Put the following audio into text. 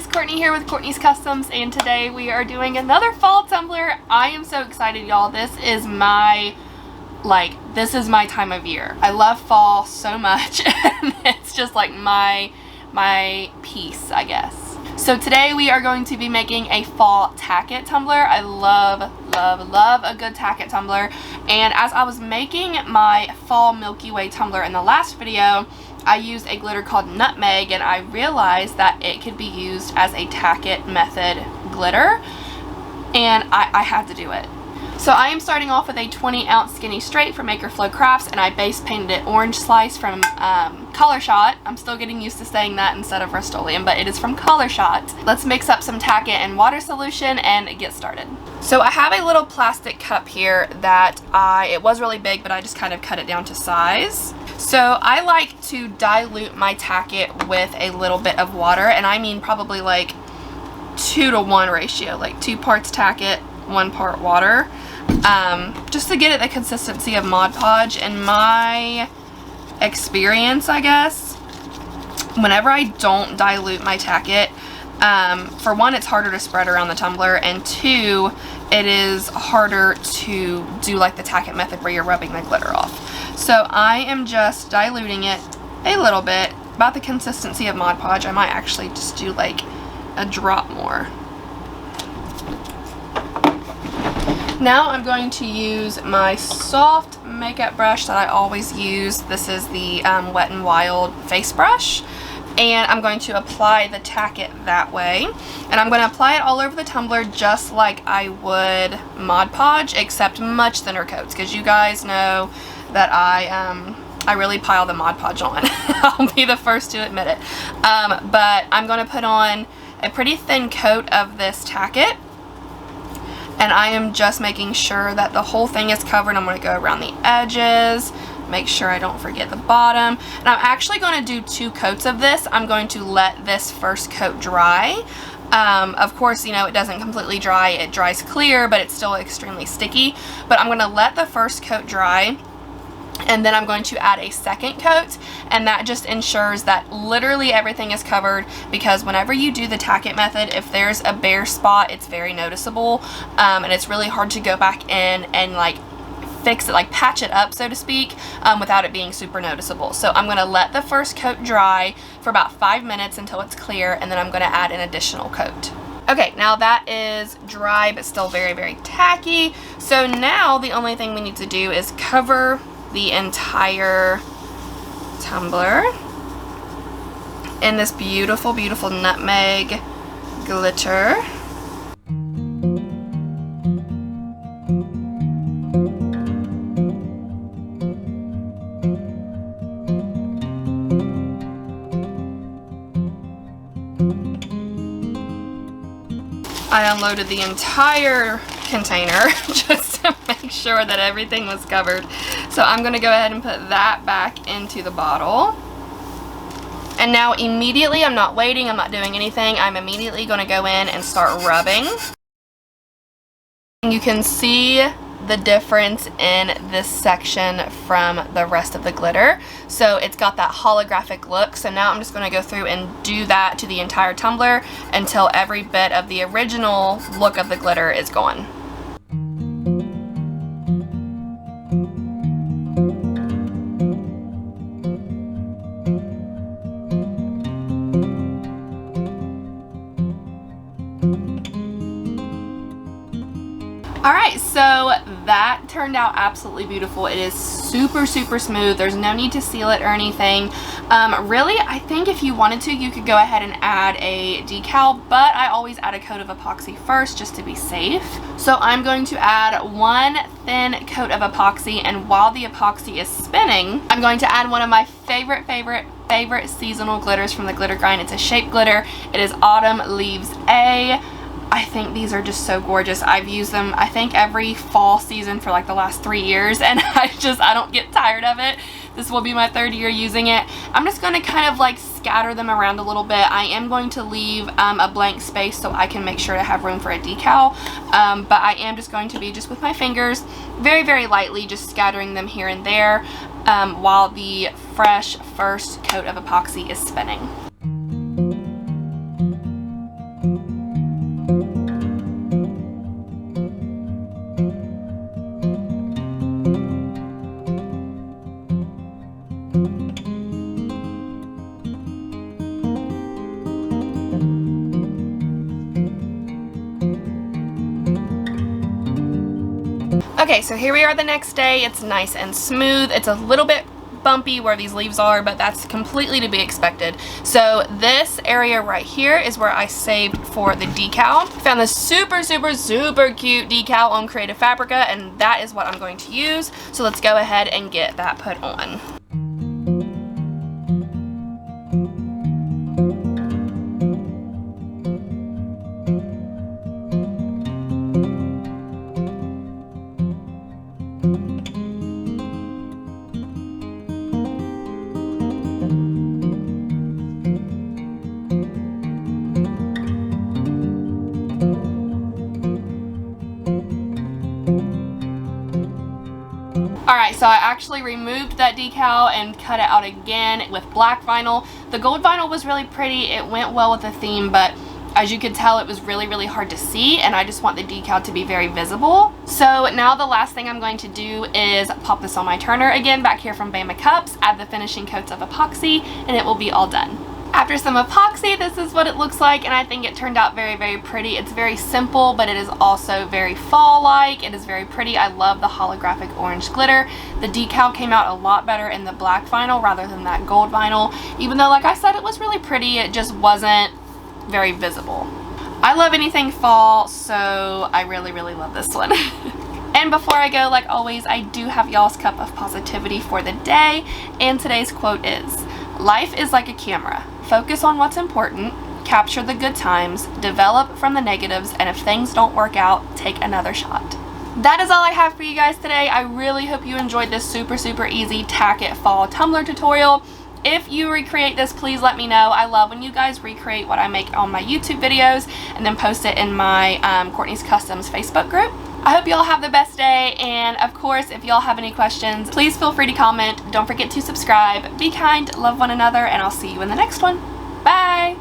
guys, Courtney here with Courtney's Customs, and today we are doing another fall tumbler. I am so excited, y'all. This is my time of year. I love fall so much and it's just like my piece, I guess. So today we are going to be making a fall tacket tumbler. I love a good tacket tumbler, and as I was making my fall Milky Way tumbler in the last video, I used a glitter called Nutmeg, and I realized that it could be used as a tacket method glitter, and I had to do it. So I am starting off with a 20-ounce skinny straight from Maker Flow Crafts, and I base painted it Orange Slice from Color Shot. I'm still getting used to saying that instead of Rust-Oleum, but it is from Color Shot. Let's mix up some tacket and water solution and get started. So I have a little plastic cup here that it was really big, but I just kind of cut it down to size. So I like to dilute my tacket with a little bit of water, and I mean probably like 2-to-1 ratio, like 2 parts tacket, 1 part water, just to get it the consistency of Mod Podge. In my experience, I guess, whenever I don't dilute my tacket, for one, it's harder to spread around the tumbler, and two, it is harder to do like the tacket method where you're rubbing the glitter off. So I am just diluting it a little bit, about the consistency of Mod Podge. I might actually just do like a drop more. Now I'm going to use my soft makeup brush that I always use. This is the Wet n Wild face brush, and I'm going to apply the tacket that way, and I'm going to apply it all over the tumbler just like I would Mod Podge, except much thinner coats, because you guys know that I really pile the Mod Podge on. I'll be the first to admit it. But I'm going to put on a pretty thin coat of this tacket, and I am just making sure that the whole thing is covered. I'm going to go around the edges, make sure I don't forget the bottom. And I'm actually going to do 2 coats of this. I'm going to let this first coat dry. Of course, you know, it doesn't completely dry. It dries clear, but it's still extremely sticky. But I'm going to let the first coat dry, and then I'm going to add a second coat, and that just ensures that literally everything is covered, because whenever you do the tacket method, if there's a bare spot, it's very noticeable, and it's really hard to go back in and like fix it, like patch it up, so to speak, without it being super noticeable. So I'm going to let the first coat dry for about 5 minutes until it's clear, and then I'm going to add an additional coat. Okay, now that is dry but still very tacky. So now the only thing we need to do is cover the entire tumbler in this beautiful nutmeg glitter. I unloaded the entire container just to make sure that everything was covered. So I'm going to go ahead and put that back into the bottle. And now immediately, I'm not waiting, I'm not doing anything, I'm immediately going to go in and start rubbing. You can see the difference in this section from the rest of the glitter. So it's got that holographic look. So now I'm just going to go through and do that to the entire tumbler until every bit of the original look of the glitter is gone. Alright, so that turned out absolutely beautiful. It is super smooth. There's no need to seal it or anything. Really, I think if you wanted to, you could go ahead and add a decal, but I always add a coat of epoxy first just to be safe. So I'm going to add 1 thin coat of epoxy, and while the epoxy is spinning, I'm going to add one of my favorite seasonal glitters from the Glitter Grind. It's a shape glitter. It is Autumn Leaves A. I think these are just so gorgeous. I've used them, I think, every fall season for like the last 3 years, and I don't get tired of it. This will be my 3rd year using it. I'm just going to kind of like scatter them around a little bit. I am going to leave a blank space so I can make sure to have room for a decal, but I am just going to be just with my fingers, very lightly, just scattering them here and there while the fresh first coat of epoxy is spinning. Okay, so here we are the next day. It's nice and smooth. It's a little bit bumpy where these leaves are, but that's completely to be expected. So this area right here is where I saved for the decal. Found this super cute decal on Creative Fabrica, and that is what I'm going to use. So let's go ahead and get that put on. Alright, so I actually removed that decal and cut it out again with black vinyl. The gold vinyl was really pretty. It went well with the theme, but as you could tell, it was really hard to see, and I just want the decal to be very visible. So now the last thing I'm going to do is pop this on my turner again back here from Bama Cups, add the finishing coats of epoxy, and it will be all done. After some epoxy, this is what it looks like, and I think it turned out very pretty. It's very simple, but it is also very fall-like. It is very pretty. I love the holographic orange glitter. The decal came out a lot better in the black vinyl rather than that gold vinyl. Even though, like I said, it was really pretty, it just wasn't very visible. I love anything fall, so I really love this one. And before I go, like always, I do have y'all's cup of positivity for the day, and today's quote is, "Life is like a camera. Focus on what's important, capture the good times, develop from the negatives, and if things don't work out, take another shot." That is all I have for you guys today. I really hope you enjoyed this super easy Tack It Fall tumbler tutorial. If you recreate this, please let me know. I love when you guys recreate what I make on my YouTube videos and then post it in my Courtney's Customs Facebook group. I hope y'all have the best day, and of course, if y'all have any questions, please feel free to comment. Don't forget to subscribe. Be kind, love one another, and I'll see you in the next one. Bye!